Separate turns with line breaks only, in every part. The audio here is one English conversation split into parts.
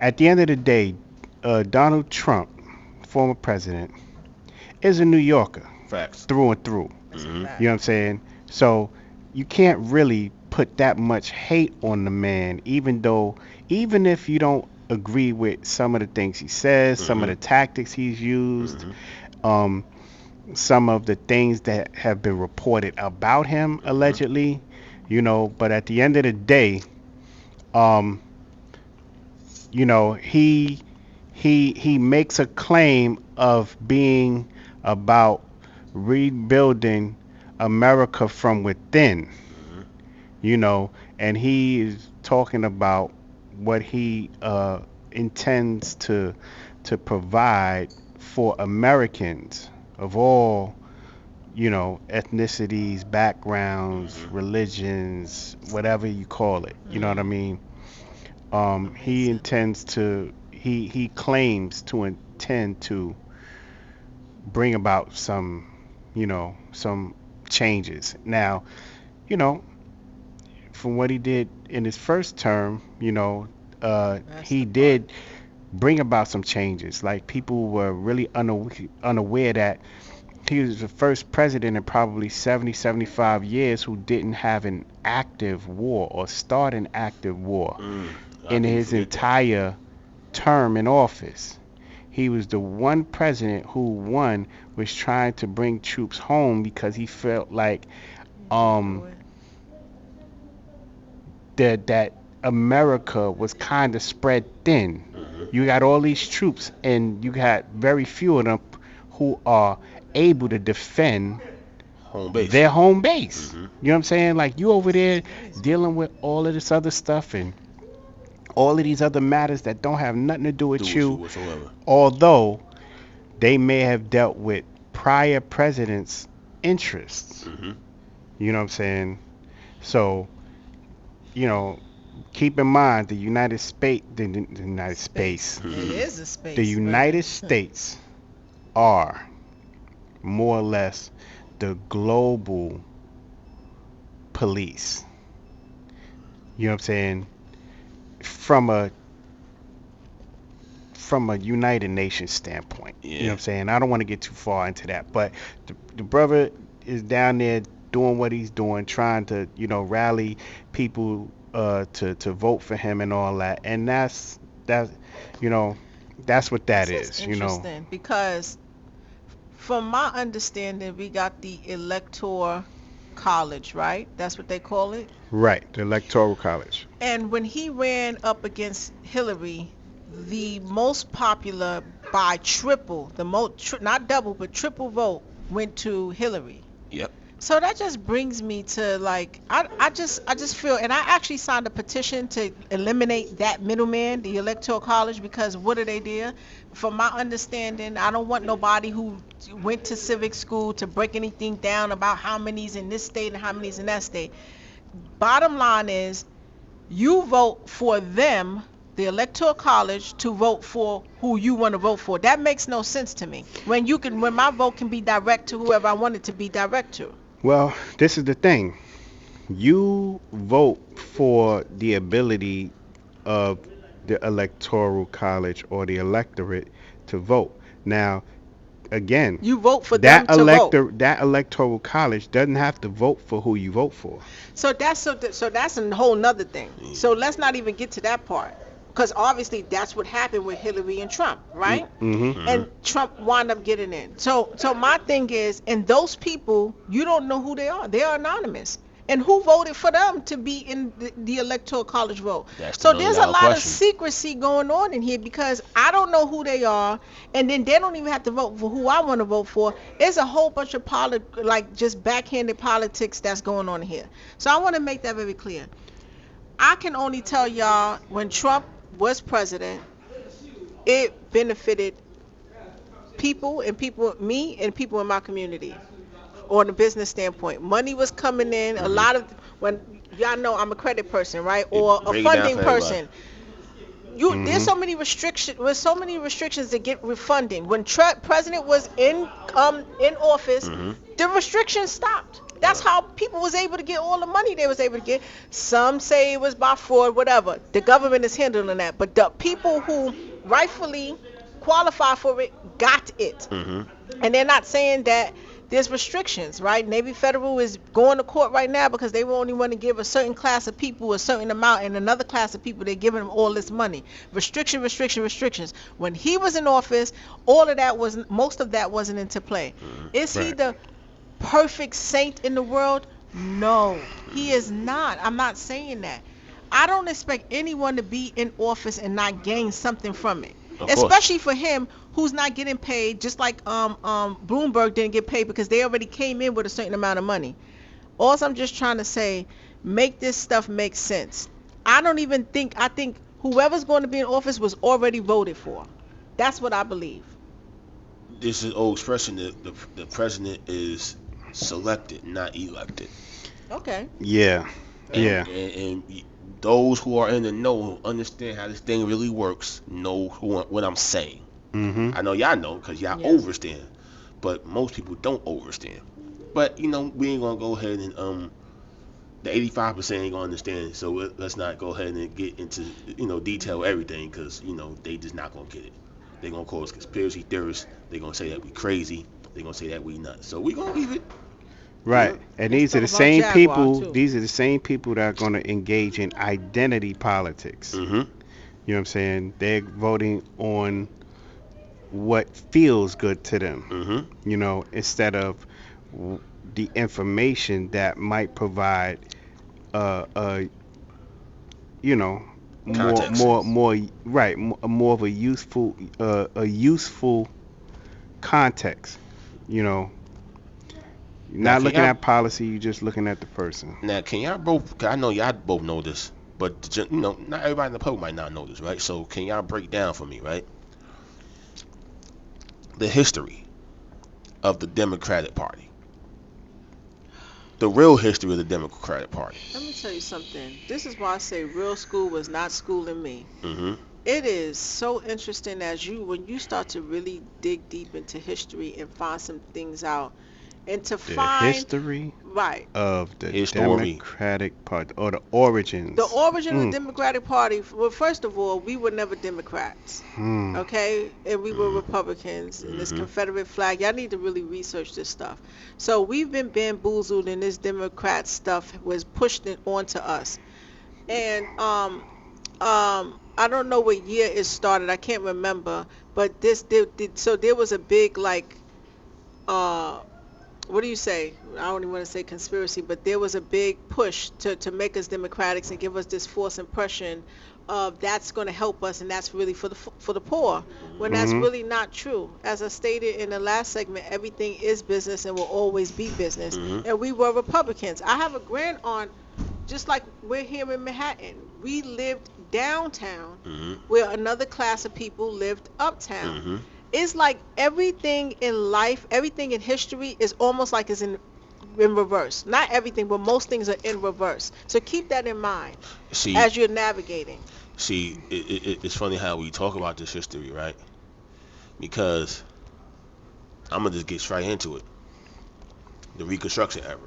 At the end of the day, Donald Trump, former president, is a New Yorker
Facts.
through and through.
That's a
Hmm.
You know
fact.
what I'm saying? So you can't really put that much hate on the man, even if you don't agree with some of the things he says, some of
Hmm.
the tactics he's used,
Hmm.
um, some of the things that have been reported about him
Hmm.
allegedly, but at the end of the day, um, he makes a claim of being about rebuilding America from within,
Hmm.
you know, and he is talking about what he intends to provide for Americans of all, ethnicities, backgrounds,
Hmm.
religions, whatever you call it. You know what I
Mm,
mean? He
amazing.
intends to he claims to intend to bring about some changes. Now, you know, from what he did in his first term,
That's
he
the part.
did bring about some changes. Like people were really unaware that he was the first president in probably 70, 75 years who didn't have an active war or start an active war
Mm. A lot of
in
people
his
forget that.
entire term in office. He was the one president who, one, was trying to bring troops home because he felt like
You can't do
um
it.
that America was kind of spread thin.
Hmm.
You got all these troops, and you got very few of them who are able to defend
Home base.
their home base.
Hmm.
You know what I'm saying? Like you over
It's
there
crazy.
dealing with all of this other stuff and all of these other matters that don't have nothing to do
Do
with
with you
you,
whatsoever.
although they may have dealt with prior presidents' interests.
Hmm.
You know what I'm saying? So, you know, keep in mind the United
Space.
States,
It
Hmm.
is a
the
space, but
United States are more or less the global police. You know what I'm saying? From a from a United Nations standpoint. You know what
Yeah.
I'm saying? I don't want to get too far into that, but the brother is down there doing what he's doing, trying to, rally people to vote for him and all that. And that you know, that's what that
this is
is.
interesting because from my understanding, we got the electoral college, right? That's what they call it.
Right, the Electoral College.
And when he ran up against Hillary, the most popular by triple, the most not double but triple vote went to Hillary.
Yep.
So that just brings me to like I just feel, and I actually signed a petition to eliminate that middleman, the electoral college, because what do they do? From my understanding, I don't want nobody who went to civic school to break anything down about how many's in this state and how many's in that state. Bottom line is you vote for them, the electoral college, to vote for who you want to vote for. That makes no sense to me. When my vote can be direct to whoever I want it to be direct to.
Well, this is the thing. You vote for the ability of the Electoral College or the electorate to vote. Now, again,
You vote for
that
them to vote.
that electoral college doesn't have to vote for who you vote for.
So that's a whole nother thing. So let's not even get to that part. Because obviously that's what happened with Hillary and Trump, right?
Mm-hmm.
Hmm.
And Trump wound up getting in. So my thing is, and those people, you don't know who they are. They are anonymous. And who voted for them to be in the electoral college vote?
That's the
So
million
there's a
dollar
lot of
question.
secrecy going on in here because I don't know who they are, and then they don't even have to vote for who I want to vote for. It's a whole bunch of like just backhanded politics that's going on here. So I want to make that very clear. I can only tell y'all when Trump was president, it benefited me and people in my community on a business standpoint. Money was coming in. A
Hmm.
lot of when y'all know I'm a credit person, right,
It
or a
break it down
funding
for everybody.
person. There's
Mm-hmm.
so many restrictions. With so many restrictions to get refunding. When president was in office,
Hmm.
the restrictions stopped. That's how people was able to get all the money they was able to get. Some say it was by fraud, whatever. The government is handling that, but the people who rightfully qualify for it got it.
Mm-hmm.
And they're not saying that there's restrictions, right? Navy Federal is going to court right now because they only want to give a certain class of people a certain amount, and another class of people they're giving them all this money. Restrictions. When he was in office, most of that wasn't into play. Is he
Right.
the perfect saint in the world? No, he is not. I'm not saying that. I don't expect anyone to be in office and not gain something from it.
Of course.
Especially for him, who's not getting paid, just like Bloomberg didn't get paid because they already came in with a certain amount of money. Also, I'm just trying to say, make this stuff make sense. I think whoever's going to be in office was already voted for. That's what I believe.
This is old expression that the president is selected, not elected.
Okay.
Yeah.
And,
Yeah.
and those who are in the know, who understand how this thing really works, know what I'm saying.
Mm-hmm.
I know y'all know because y'all
Yeah.
overstand, but most people don't overstand. But we ain't gonna go ahead and the 85% ain't gonna understand. So let's not go ahead and get into detail everything because they just not gonna get it. They're gonna call us conspiracy theorists. They're gonna say that we crazy. They're gonna say that we nuts. So we gonna leave it.
Right.
Yeah.
And
Let's
these are
talk
the
about
same
Jaguar,
people.
too.
These are the same people that are going to engage in identity politics.
Mm-hmm.
You know what I'm saying? They're voting on what feels good to them.
Mm-hmm.
Instead of the information that might provide, uh, you know,
Context.
more right, more of a useful context. You know, you're
Now,
not
can
looking
y'all
at policy, you're just looking at the person.
Now, can y'all both? 'Cause I know y'all both know this, but not everybody in the public might not know this, right? So, can y'all break down for me, right, the history of the Democratic Party, the real history of the Democratic Party?
Let me tell you something. This is why I say real school was not schooling me.
Mm-hmm.
It is so interesting when you start to really dig deep into history and find some things out, and to
The
find
history
right.
of the
History.
Democratic Party, or the origins.
The origin of the
Mm.
Democratic Party, well, first of all, we were never Democrats,
Hmm.
okay? And we were Republicans. And this Confederate flag, y'all need to really research this stuff. So we've been bamboozled, and this Democrat stuff was pushed onto us. And I don't know what year it started. I can't remember. But so there was a big, like, what do you say? I don't even want to say conspiracy, but there was a big push to make us democrats and give us this false impression of that's going to help us and that's really for the poor, when that's
Mhm.
really not true. As I stated in the last segment, everything is business and will always be business. And we were Republicans. I have a grand aunt, just like we're here in Manhattan. We lived downtown where another class of people lived uptown. It's like everything in life, everything in history is almost like it's in reverse. Not everything, but most things are in reverse. So keep that in mind
See,
as you're navigating.
it's funny how we talk about this history, right? Because I'm gonna just get straight into it. The Reconstruction era.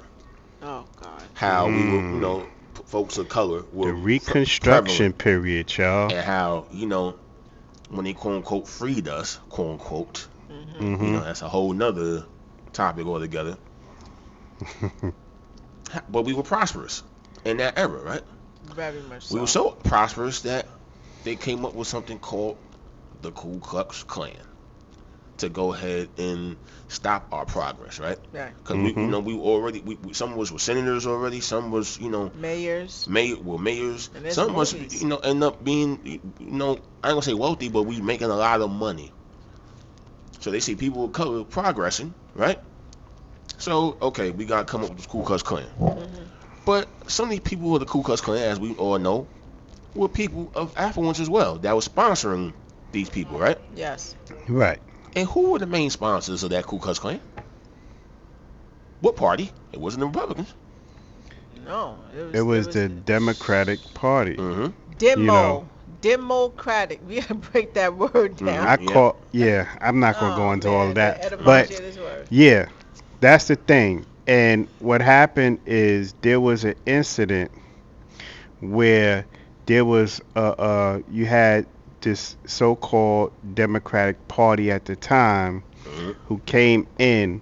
Oh God.
How we were, folks of color were
The Reconstruction
prevalent,
period, y'all.
and how when they quote unquote freed us, quote unquote,
Mm-hmm.
that's a whole nother topic altogether. But we were prosperous in that era, right?
Very much so.
We were so prosperous that they came up with something called the Ku Klux Klan to go ahead and stop our progress, right?
Right.
Because we already, some was senators already, some was
Mayors.
mayors,
And there's
some was
movies.
end up being I ain't gonna say wealthy, but we making a lot of money. So they see people of color progressing, right? So okay, we gotta come up with the Ku Klux Klan. But some of these people of the Ku Klux Klan, as we all know, were people of affluence as well that was sponsoring these people, right?
Yes.
Right.
And who were the main sponsors of that Ku Klux Klan? What party? It wasn't the Republicans.
No.
It was the Democratic Party.
Mm-hmm.
Demo.
you know.
Democratic. We gotta break that word down.
I'm not gonna go into all of
The
that.
etymology
But
of this word.
yeah, that's the thing. And what happened is there was an incident where there was you had this so-called Democratic Party at the time
Mhm.
who came in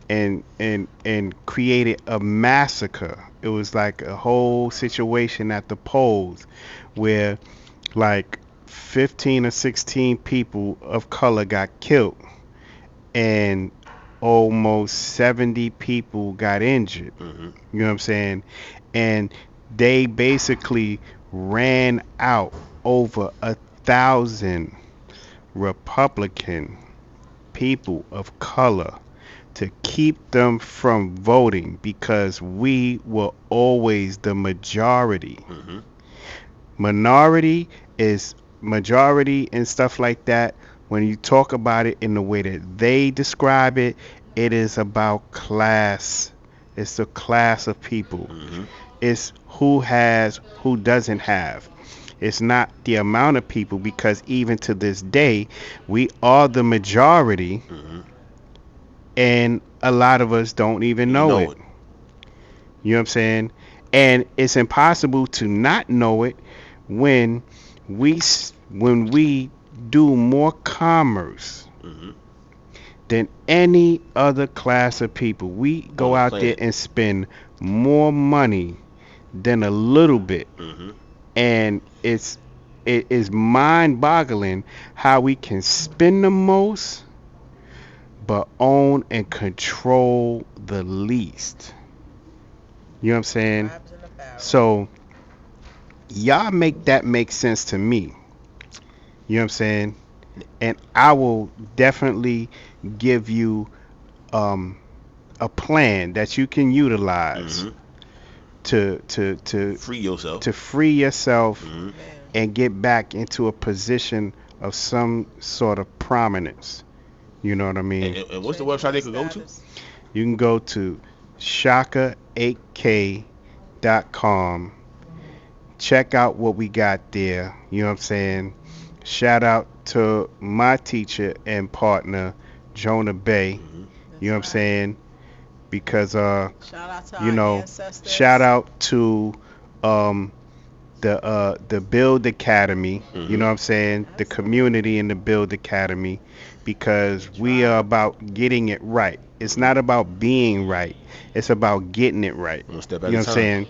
and created a massacre. It was like a whole situation at the polls where like 15 or 16 people of color got killed and almost 70 people got injured.
Mhm.
You know what I'm saying? And they basically ran out over 1,000 Republican people of color to keep them from voting because we were always the majority.
Mhm.
Minority is majority and stuff like that. When you talk about it in the way that they describe it, it is about class. It's the class of people.
Mhm.
It's who has, who doesn't have. It's not the amount of people because even to this day, we are the majority
Mhm.
and a lot of us don't even
You
know
know
it.
it.
You know what I'm saying? And it's impossible to not know it when we do more commerce
Mhm.
than any other class of people. We
On
go
the
out there
planet.
and spend more money than a little bit,
Mhm.
and it is mind-boggling how we can spend the most but own and control the least. You know what I'm saying?
Crabs in a barrel.
So y'all make that make sense to me. You know what I'm saying? And I will definitely give you um, a plan that you can utilize
Mhm.
to to to
Free yourself.
to free yourself
Mhm.
Man.
and get back into a position of some sort of prominence. You know what I
And,
mean?
and, and what's the
Changing
website
your
they could go to?
status.
You can go to shaka8k.com. Check out what we got there. You know what I'm saying? Shout out to my teacher and partner, Jonah Bay.
Mhm.
You
That's
know what I'm
right.
saying? Because
Shout out to
you
our
know, shout
ancestors.
out to um the Build Academy, you know
Mhm.
what I'm saying? The
Absolutely.
community in the Build Academy because
The
we are
tribe.
about getting it right. It's
Mhm.
not about being right. It's about getting it right.
One step
You
at
know
a
what I'm
time.
saying?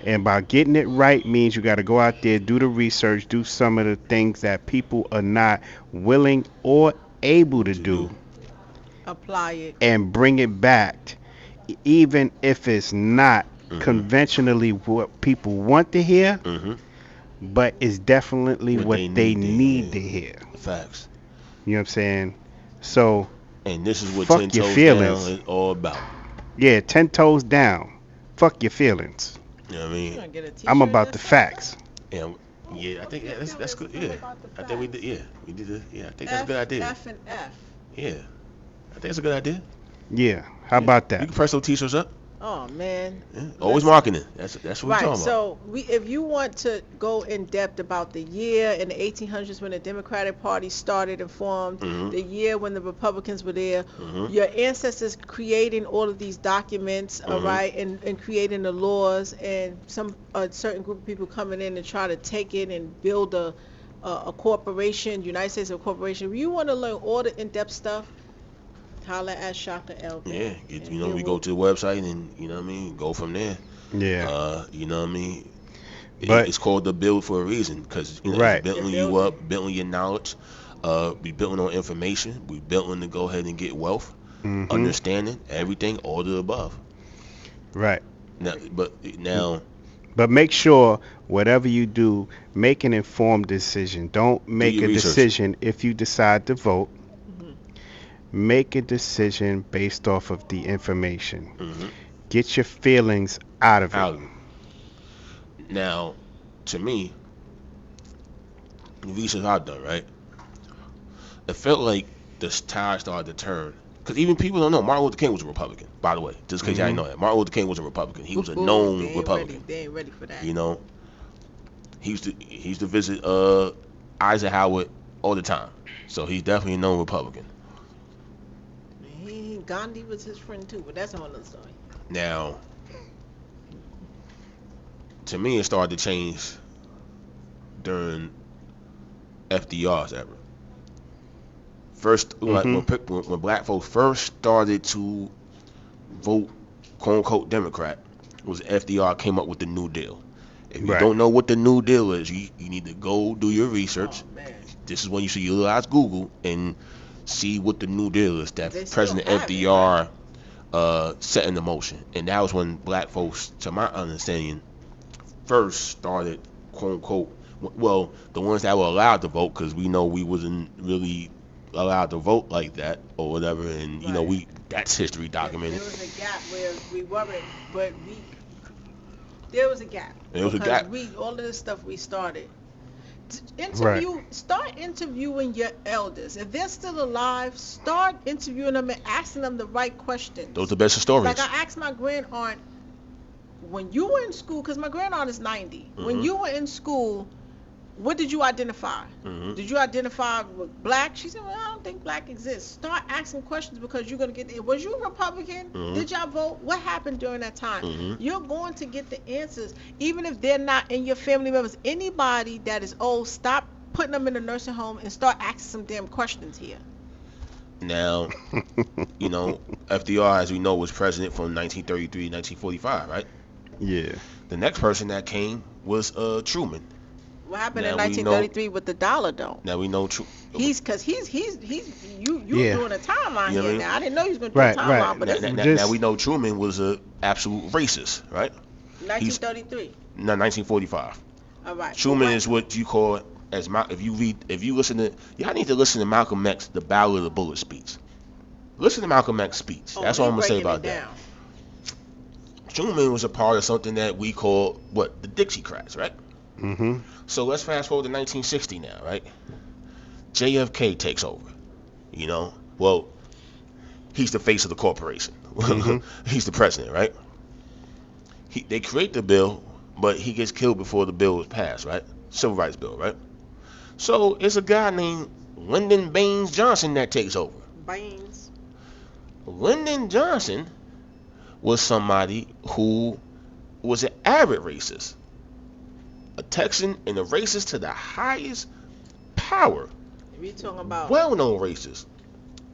And by getting it right means you got to go out there, do the research, do some of the things that people are not willing or able to
To do.
do,
Apply it.
and bring it back, even if it's not
Mhm.
conventionally what people want to hear,
Mhm.
but it's definitely
What
what
they
they
need to
need
hear.
to hear.
Facts.
You know what I'm saying? So,
And this is what
fuck
Ten
your
Toes Down
feelings.
is all about.
Yeah, 10 toes down. Fuck your feelings.
You know what I
You
mean?
gonna get a
I'm
T-shirt
about the
just like
facts.
that?
And yeah, I
Fuck
think
your
that's
feelings.
good.
I'm
Yeah,
about the
I think we did.
facts.
Yeah, we did. Yeah, I think that's a good
F,
idea.
F, and F.
Yeah, I think that's a good idea.
Yeah, how
Yeah,
about
we
that?
can press those t-shirts up.
Oh man,
Yeah. Always
listen.
marketing. That's what we
Right.
talking about.
So if you want to go in depth about the year in the 1800s when the Democratic Party started and formed,
Mhm.
the year when the Republicans were there,
Mhm.
your ancestors creating all of these documents, all
Mhm.
right, and creating the laws, and some a certain group of people coming in and try to take it and build a corporation, United States of corporation. If you want to learn all the in-depth stuff, holla at Shaka L
Yeah,
Bay, and
we go to the website and you know what I mean. Go from there.
Yeah,
You know what I mean.
but
It's called the build for a reason because it's
right.
they're
building you
building.
up, building your knowledge. We building on information. We building to go ahead and get wealth,
Mhm.
understanding everything, all the above.
Right.
Now, but now
But make sure whatever you do, make an informed decision. Don't
do
make
your
a
research.
decision if you decide to vote.
Hmm.
Make a decision based off of the information.
Hmm.
Get your feelings out of it.
Out. Now, to me, the research I've done, right? It felt like the tide started to turn. Because even people don't know Martin Luther King was a Republican, by the way. Just in case y'all didn't
Mhm.
know that. Martin Luther King was a Republican. He was a
Ooh, they
known
ain't ready.
Republican.
They ain't ready for that.
You know, he used to visit Eisenhower all the time. So he's definitely a known Republican.
He think Gandhi was his friend too, but that's a whole other story.
Now, to me, it started to change during FDR's era. First, like when black folks first started to vote, quote unquote, Democrat, was FDR came up with the New Deal. If you
Right.
don't know what the New Deal is, you need to go do your research.
Oh man,
This is when you should utilize Google and see what the New Deal is that
They still
President
have it,
FDR set into motion. And that was when black folks, to my understanding, first started, quote unquote, well, the ones that were allowed to vote, because we know we wasn't really allowed to vote like that or whatever, and you know,
Right.
that's history
there
documented.
was a gap where we weren't, but there was a gap.
There was a
Because
gap.
all of this stuff we started. Start interviewing your elders. If they're still alive, start interviewing them and asking them the right questions.
Those are the best historians.
Like I asked my grand aunt, when you were in school, because my grand aunt is 90. When
Mhm.
you were in school, what did you identify?
Mhm.
Did you identify with black? She said, well, I don't think black exists. Start asking questions because you're going to get, was you a Republican?
Mhm.
Did y'all vote? What happened during that time?
Mhm.
You're going to get the answers, even if they're not in your family members. Anybody that is old, stop putting them in a nursing home and start asking some damn questions here.
Now, you know, FDR, as we know, was president from 1933 to 1945, right?
Yeah.
The next person that came was Truman.
What happened
Now
in
we
1933 with the dollar, though?
Now we know
He's you
Yeah.
doing a timeline
You know what I
here
mean?
now. I didn't know he was going to do
Right,
a timeline,
right.
but
now,
it's
now,
Just-
now we know Truman was a absolute racist, right?
1933.
No, 1945.
All right.
Truman
What-
is what you call as if you listen to, y'all need to listen to Malcolm X, the Battle of the Bullet speech. Listen to Malcolm X speech.
Oh,
That's
he
all I'm gonna say
breaking
about
it
that.
down.
Truman was a part of something that we call what, the Dixiecrats, right?
Mm-hmm.
So let's fast forward to 1960 now, right? JFK takes over. You know, well, he's the face of the corporation.
Mhm.
He's the president, right? They create the bill, but he gets killed before the bill was passed, right? Civil rights bill, right? So it's a guy named Lyndon Baines Johnson that takes over.
Baines.
Lyndon Johnson was somebody who was an avid racist, a Texan and a racist to the highest power.
We talking about.
Well-known racist.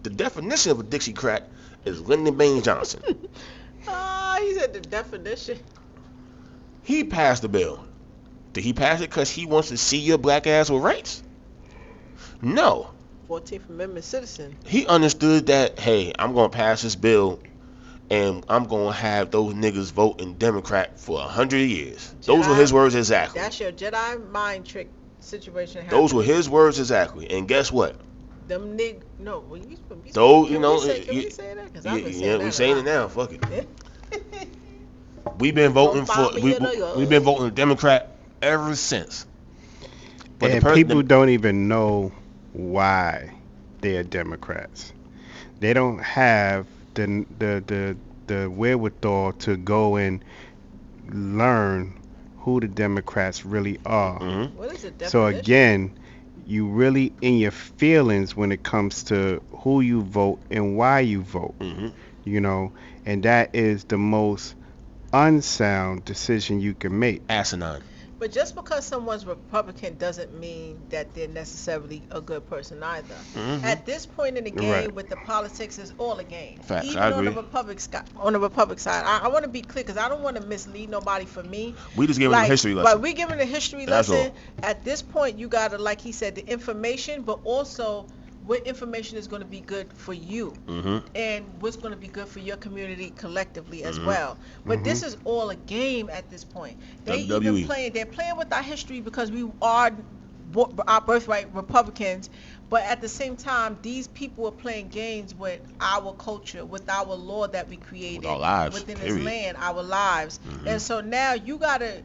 The definition of a Dixiecrat is Lyndon Baines Johnson.
He said the definition.
He passed the bill. Did he pass it because he wants to see your black ass with rights? No.
14th Amendment citizen.
He understood that, hey, I'm going to pass this bill and I'm going to have those niggas voting Democrat for 100 years. Those were his words exactly.
That's your Jedi mind trick situation.
Those were his words exactly. And guess what?
Them No, well,
Those,
can
you know,
Can we say that? 'Cause I've been saying
yeah,
that
we
a
saying
lot.
it now. Fuck it. We've been voting
Don't
for
find me in the
we've been voting Democrat ever since. But
And people don't even know why they are Democrats. They don't have the wherewithal to go and learn who the Democrats really are.
Mhm.
What is the definition?
So again, you really in your feelings when it comes to who you vote and why you vote.
Mhm.
You know, and that is the most unsound decision you can make.
Asinine.
But just because someone's Republican doesn't mean that they're necessarily a good person either.
Mhm.
At this point in the game,
Right.
with the politics, it's all a game.
Facts,
Even
I
on the
agree.
Republic side, I want to be clear because I don't want to mislead nobody. For me,
We just giving them a history lesson.
But we giving a history
That's
lesson.
all.
At this point, you gotta, like he said, the information, but also what information is going to be good for you.
Mhm.
And what's going to be good for your community collectively as
Mhm.
well. But
Mhm.
this is all a game at this point. They're
WWE.
playing with our history because we are our birthright Republicans, but at the same time, these people are playing games with our culture, with our law that we created,
With our lives,
within
period.
this land, our lives.
Mhm.
And so now you gotta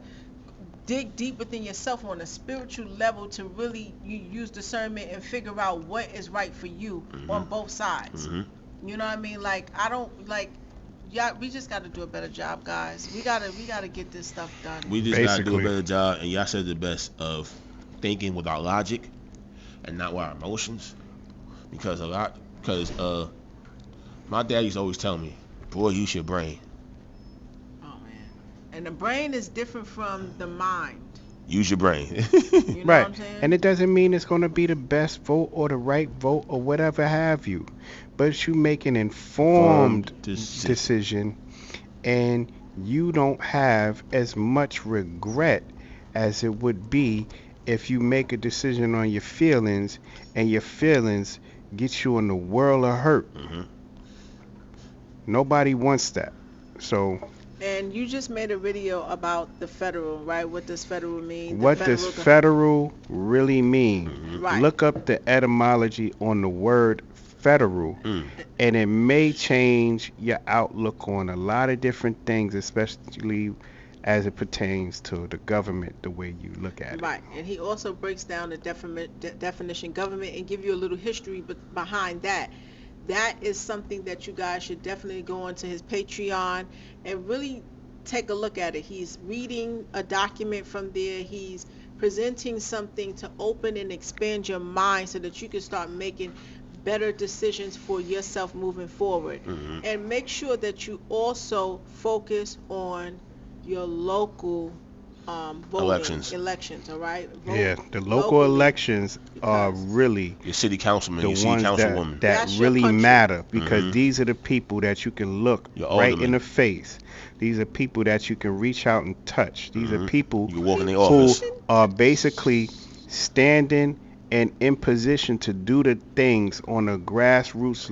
dig deep within yourself on a spiritual level to really use discernment and figure out what is right for you
Mhm.
on both sides.
Mhm.
You know what I mean? Like, I don't like. Yeah, we just got to do a better job, guys. We gotta get this stuff done.
We just gotta do a
Basically.
better job, and y'all said the best of thinking with our logic and not with our emotions, because My dad used to always tell me, boy, use your brain.
Oh man. And the brain is different from the mind.
Use your brain.
You know
Right.
what I'm saying?
And it doesn't mean it's going to be the best vote or the right vote or whatever have you. But you make an informed decision, and you don't have as much regret as it would be if you make a decision on your feelings and your feelings get you in the world of hurt. Nobody wants that. So
And you just made a video about the federal, right? What does federal mean?
what does federal really mean?
Right.
Look up the etymology on the word federal, and it may change your outlook on a lot of different things, especially as it pertains to the government, the way you look at it.
Right, and he also breaks down the definition government and give you a little history behind that. That is something that you guys should definitely go onto his Patreon and really take a look at it. He's reading a document from there. He's presenting something to open and expand your mind so that you can start making better decisions for yourself moving forward. And make sure that you also focus on your local voting elections, all right? Vote
Yeah, the local
locally,
elections are
because
really
Your city councilman,
the
your city
ones
councilwoman.
that
That's your
really
country.
matter, because these are the people that you can look
Your
right
aldermen.
in the face. These are people that you can reach out and touch. These are people
You walk in the
who
office.
are basically standing and in position to do the things on a grassroots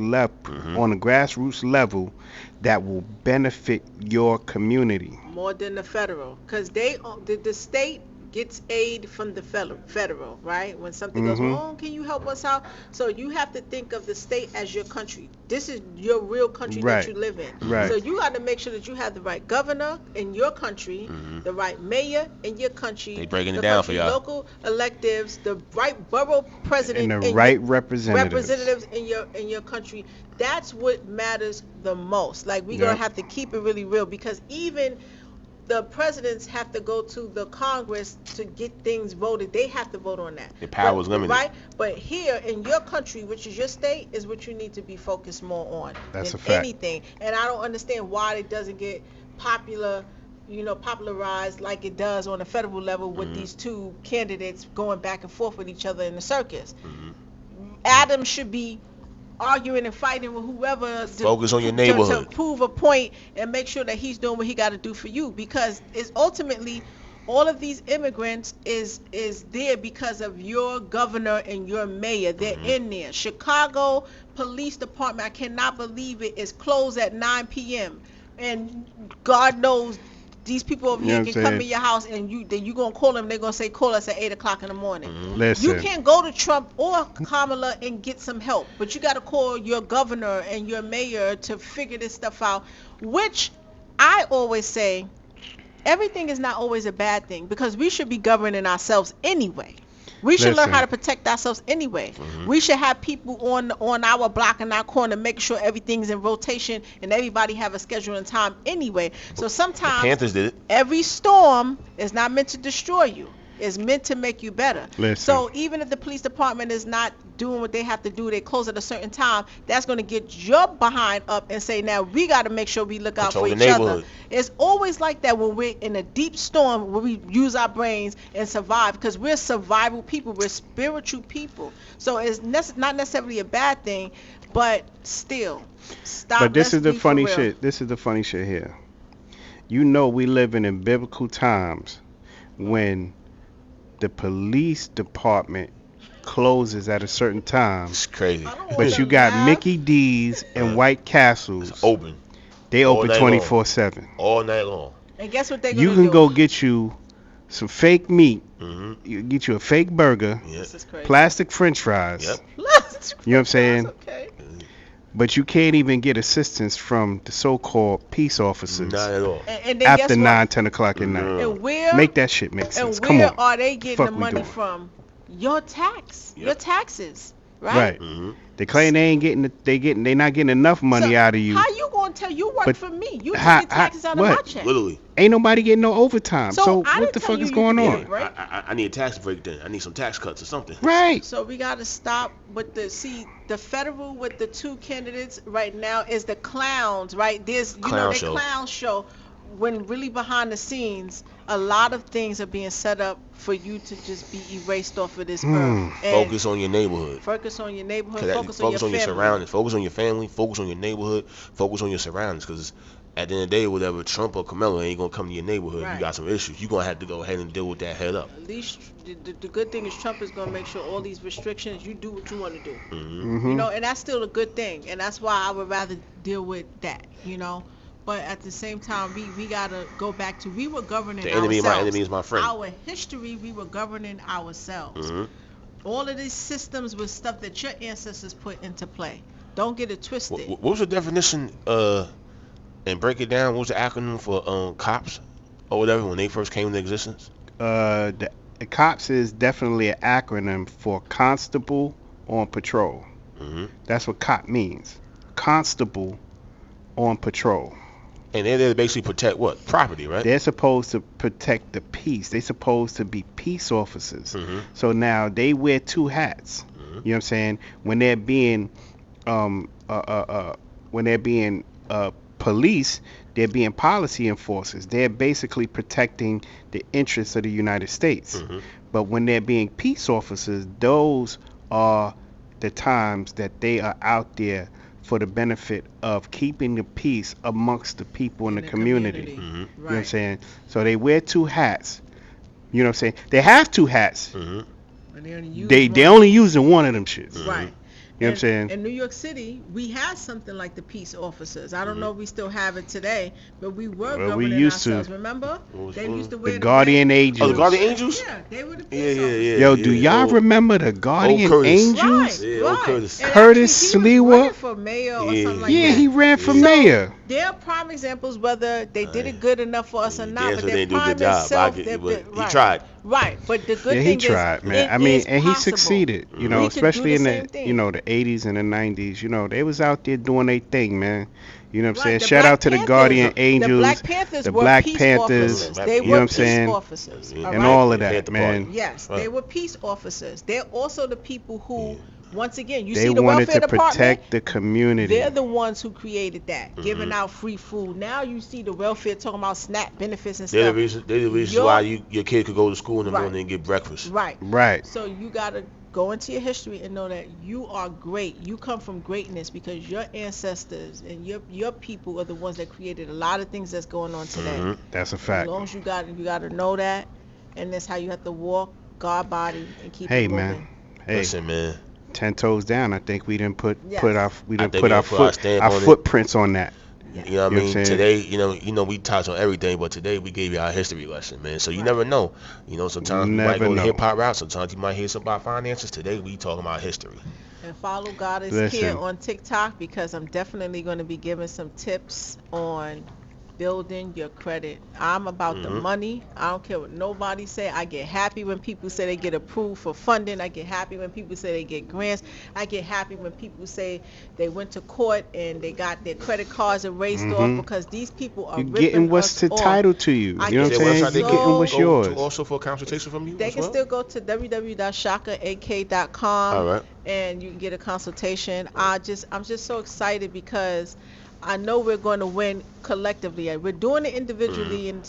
level that will benefit your community.
more than the federal, because the state gets aid from the federal, right? When something goes wrong, can you help us out? So you have to think of the state as your country. This is your real country
Right.
that you live in.
Right.
So you got to make sure that you have the right governor in your country, the right mayor in your country.
They breaking it
the
down for
country
y'all.
Local electives, the right borough president,
And the
in
right
your-
representatives.
in your country. That's what matters the most. Like we're
Yep.
gonna have to keep it really real, because even the presidents have to go to the Congress to get things voted. They have to vote on that.
Their power is limited.
Right? But here in your country, which is your state, is what you need to be focused more on
That's
than
a fact.
anything. And I don't understand why it doesn't get popularized like it does on a federal level with these two candidates going back and forth with each other in the circus. Adams should be arguing and fighting with whoever
Focus on your neighborhood.
to prove a point and make sure that he's doing what he got to do for you, because it's ultimately all of these immigrants is there because of your governor and your mayor. They're in there. Chicago Police Department, I cannot believe it, is closed at 9 p.m. and God knows these people over
You know
here
what
can
I'm
come
saying?
in your house and you gonna call them. They're gonna say call us at 8 o'clock in the morning.
Listen,
You can't go to Trump or Kamala and get some help, but you got to call your governor and your mayor to figure this stuff out, which I always say everything is not always a bad thing, because we should be governing ourselves anyway. We should learn
Listen.
how to protect ourselves anyway. We should have people on our block and our corner, make sure everything's in rotation and everybody have a schedule and time anyway. So sometimes
Panthers did it.
every storm is not meant to destroy you. It's meant to make you better.
Listen.
So even if the police department is not doing what they have to do, they close at a certain time, that's going to get your behind up and say, now we got to make sure we look out
Control
for
the
each other.
neighborhood.
It's always like that when we're in a deep storm, where we use our brains and survive, because we're survival people. We're spiritual people. So it's not necessarily a bad thing, but still, stop.
but this
Let's
is the
be for
funny
real.
shit. This is the funny shit here. You know we living in biblical times when the police department closes at a certain time,
It's crazy.
I don't want
but
to
you got
laugh.
Mickey D's and White Castles.
It's open
They
all
open
night long.
24/7.
all night long.
And guess what they're going
You
to
can
do?
go get you some fake meat.
Mm-hmm.
You get you a fake burger,
Yeah.
This is crazy.
plastic French fries.
Yep.
You know what I'm saying?
Okay.
But you can't even get assistance from the so-called peace officers
Not at all.
And then
after
guess
9,
what?
10 o'clock at night.
And where
Make that shit make
and
sense. Come
where
on.
are they getting
Fuck
the
we
money
doing?
from? Your tax,
Yep.
your taxes. right?
Mm-hmm.
They claim they not getting enough money
So
out of you.
how you gonna tell you work
But
for me? You
how,
taking taxes out of my
what?
check.
Literally.
Ain't nobody getting no overtime.
So
So
I
what
didn't
the
tell
fuck
you
is
you could
going
get a
on?
break.
I need a tax break then. I need some tax cuts or something.
Right.
So we gotta stop with the federal with the two candidates right now is the clowns, right? There's
Clown
they
show.
clown show when really behind the scenes a lot of things are being set up for you to just be erased off of this earth.
Hmm.
And
Focus on your neighborhood.
focus on your neighborhood,
Focus
focus on your
your
family.
surroundings. Focus on your family. Focus on your neighborhood. Focus on your surroundings. Because at the end of the day, whatever, Trump or Kamala ain't gonna come to your neighborhood.
Right.
You got some issues. You gonna have to go ahead and deal with that head up.
At least the good thing is Trump is gonna make sure all these restrictions you do what you want to do.
Mm-hmm.
You know, and that's still a good thing, and that's why I would rather deal with that. You know, but at the same time, we gotta go back to we were governing
The enemy of
ourselves.
my enemy is my friend.
Our history, we were governing ourselves.
Mm-hmm.
All of these systems was stuff that your ancestors put into play. Don't get it twisted.
What was the definition? And break it down. What was the acronym for cops or whatever when they first came into existence?
The cops is definitely an acronym for constable on patrol.
Mm-hmm.
That's what cop means. Constable on patrol.
And they're there to basically protect what? Property, right?
They're supposed to protect the peace. They're supposed to be peace officers.
Mm-hmm.
So now they wear two hats.
Mm-hmm.
You know what I'm saying? When they're being police, they're being policy enforcers. They're basically protecting the interests of the United States.
Mm-hmm.
But when they're being peace officers, those are the times that they are out there for the benefit of keeping the peace amongst the people in the community.
Mm-hmm.
You know what I'm saying? So they wear two hats. You know what I'm saying? They have two hats.
Mm-hmm.
They only using one of them shits.
Mm-hmm.
Right.
You know what I'm saying?
In New York City, we had something like the peace officers. I don't
Mm-hmm.
know if we still have it today, but we were
Well, we
governing
used to.
ourselves. Remember? They used to wear
The guardian
red-
angels.
Oh, the guardian angels?
Yeah, they were the peace
Yeah, yeah,
officers.
yeah.
Yo, do y'all
Old-
remember the guardian
Curtis.
angels?
Right,
Yeah, old
right.
Curtis.
And
Curtis
actually, he was
Sliwa?
running for mayor or
Yeah.
something like
Yeah,
that.
he ran for
Yeah.
mayor.
They're prime examples whether they did it good enough for us or
Yeah,
not,
so
but
they
their
didn't do a
prime
good job. I
itself,
get
they're-
you, but
they're-
he tried.
Right, but the good
Yeah,
thing
he tried,
is,
man.
it
I mean,
is
and he
possible.
succeeded. You know,
We could do
especially
the
in
same
the
thing.
you know the 80s and the 90s. You know, they was out there doing their thing, man. You know what I'm
Right,
saying?
the
Shout
Black
out to the
Panthers-
Guardian
The
Angels,
Black Panthers
the
were
Black
peace
Panthers.
officers.
You
They
know
were
what I'm
peace
saying?
officers.
Yeah.
All
and
right?
all of
Panther
that, man.
Party.
Yes,
Right.
they were peace officers. They're also the people who, once again, you
They
see the
wanted
welfare
to
department.
protect the community.
They're the ones who created that,
Mm-hmm.
giving out free food. Now you see the welfare talking about SNAP benefits and
They're
stuff.
the reason
Your-
why your kid could go to school in the
Right.
morning and get breakfast.
Right.
Right.
So you gotta go into your history and know that you are great. You come from greatness because your ancestors and your people are the ones that created a lot of things that's going on today.
Mm-hmm.
That's a
As
fact.
long as you gotta know that, and that's how you have to walk God body and keep
Hey,
it moving.
man. Hey,
Listen, man.
10 toes down. I think we didn't put
Yes.
our
think
put
we
our
done put our stamp
our
on it.
footprints on that.
You know what I
You know what
mean?
I'm saying?
Today, you know, we touch on everything, but today we gave you our history lesson, man. So you
Right.
never know. You know, sometimes
You
you might
never
go the
know.
hip hop route. Sometimes you might hear something about finances. Today we talking about history.
And follow God is
Listen.
here on TikTok because I'm definitely going to be giving some tips on building your credit. I'm about the
Mhm.
money. I don't care what nobody say. I get happy when people say they get approved for funding. I get happy when people say they get grants. I get happy when people say they went to court and they got their credit cards erased
Mhm.
off because these people are
You're
ripping
getting what's
us off.
entitled to you.
I
You know
get
what I'm
Is there a
saying?
website they
You're
so-
getting what's
go
yours.
to also for a consultation from you?
They
as
can
well?
still go to www.shakaak.com
All right.
and you can get a consultation. I'm just so excited because I know we're going to win collectively. We're doing it individually and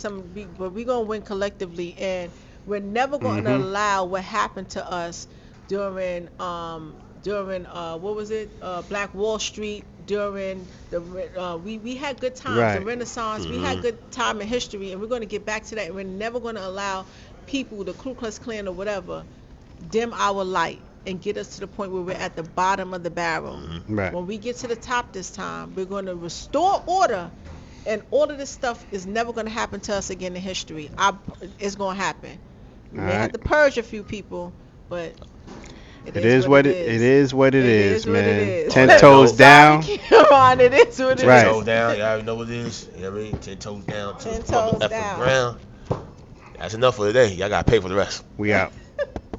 but we're going to win collectively, and we're never going to
Mhm.
allow what happened to us during what was it, Black Wall Street, during we had good times, the
Right.
Renaissance. We had good time in history, and we're going to get back to that. And we're never going to allow people, the Ku Klux Klan or whatever, dim our light and get us to the point where we're at the bottom of the barrel.
Right.
When we get to the top this time, we're going to restore order, and all of this stuff is never going to happen to us again in history. It's going to happen. We may have
Alright.
to purge a few people, but
It is what it is, what it is,
what it
man.
is.
10
On that
toes
note-
down.
Cameron, it is what it is.
Right.
10 toes down. You already know what it is. You know what I mean? 10 toes down.
10
to the
toes
effing
down.
ground. That's enough for today. Y'all got to pay for the rest.
We out.